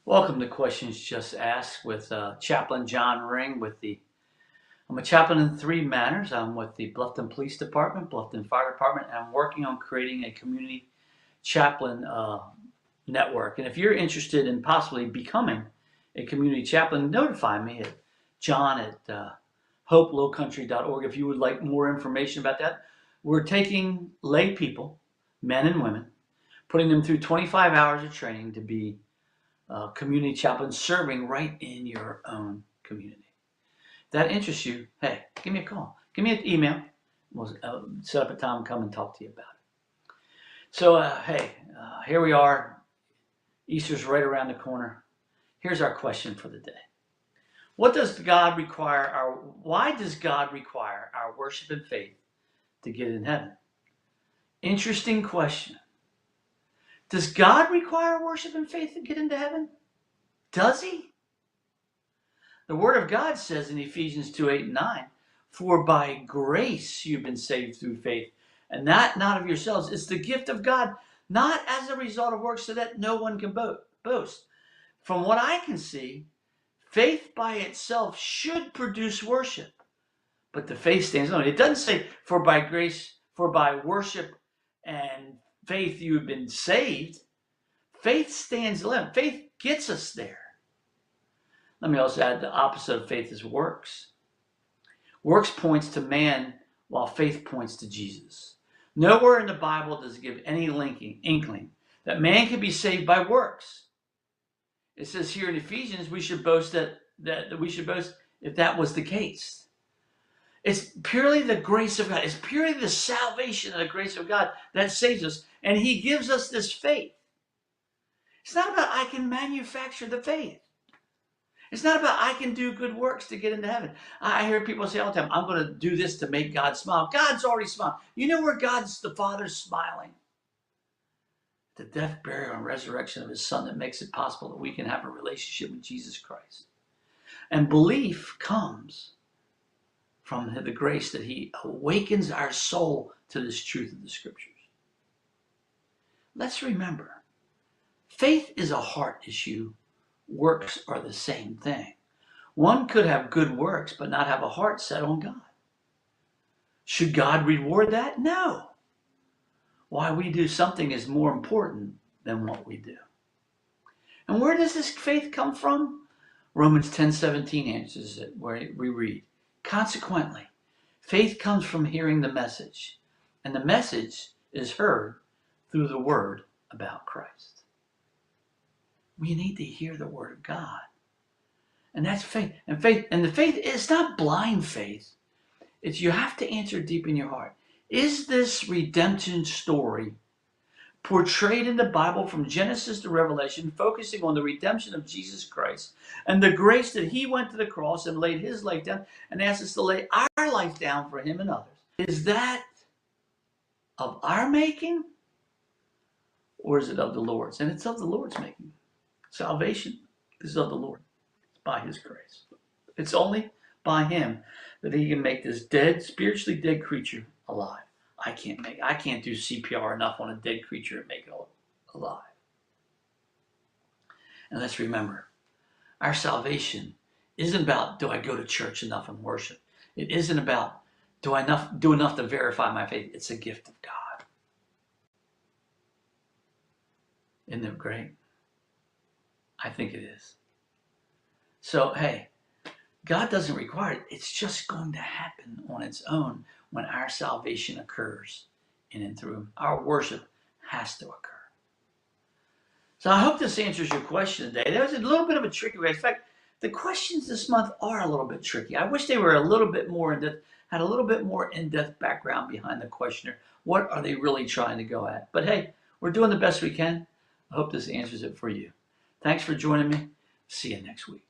Welcome to Questions Just Asked with Chaplain John Ring. I'm a chaplain in three manners. I'm with the Bluffton Police Department, Bluffton Fire Department, and I'm working on creating a community chaplain network. And if you're interested in possibly becoming a community chaplain, notify me at john@hopelowcountry.org if you would like more information about that. We're taking lay people, men and women, putting them through 25 hours of training to be community chaplain serving right in your own community. If that interests you, hey, give me a call. Give me an email. We'll set up a time to come and talk to you about it. So, here we are. Easter's right around the corner. Here's our question for the day. Why does God require our worship and faith to get in heaven? Interesting question. Does God require worship and faith to get into heaven? Does he? The Word of God says in Ephesians 2:8-9, "For by grace you've been saved through faith, and that not of yourselves. It's the gift of God, not as a result of works, so that no one can boast." From what I can see, faith by itself should produce worship, but the faith stands alone. It doesn't say, "For by grace, for by worship and faith you have been saved." Faith stands alone. Faith gets us there. Let me also add the opposite of faith is works. Works points to man while faith points to Jesus. Nowhere in the Bible does it give any inkling that man can be saved by works. It says here in Ephesians we should boast that we should boast if that was the case. It's purely the grace of God. It's purely the salvation of the grace of God that saves us. And he gives us this faith. It's not about I can manufacture the faith. It's not about I can do good works to get into heaven. I hear people say all the time, "I'm going to do this to make God smile." God's already smiled. You know where God's the Father's smiling? The death, burial, and resurrection of his Son that makes it possible that we can have a relationship with Jesus Christ. And belief comes from the grace that he awakens our soul to this truth of the Scriptures. Let's remember, faith is a heart issue. Works are the same thing. One could have good works but not have a heart set on God. Should God reward that? No. Why we do something is more important than what we do. And where does this faith come from? Romans 10:17 answers it, where we read, "Consequently, faith comes from hearing the message, and the message is heard through the word about Christ." We need to hear the word of God. And that's faith. And the faith is not blind faith. It's you have to answer deep in your heart. Is this redemption story portrayed in the Bible from Genesis to Revelation, focusing on the redemption of Jesus Christ and the grace that he went to the cross and laid his life down and asked us to lay our life down for him and others? Is that of our making? Or is it of the Lord's? And it's of the Lord's making. Salvation is of the Lord. It's by his grace. It's only by him that he can make this spiritually dead creature alive. I can't do CPR enough on a dead creature and make it alive. And let's remember, our salvation isn't about do I go to church enough and worship. It isn't about do I do enough to verify my faith. It's a gift of God. Isn't it great? I think it is. So, hey, God doesn't require it. It's just going to happen on its own when our salvation occurs in and through him. Our worship has to occur. So I hope this answers your question today. That was a little bit of a tricky way. In fact, the questions this month are a little bit tricky. I wish they were a little bit more in-depth, had a little bit more in-depth background behind the questioner. What are they really trying to go at? But hey, we're doing the best we can. I hope this answers it for you. Thanks for joining me. See you next week.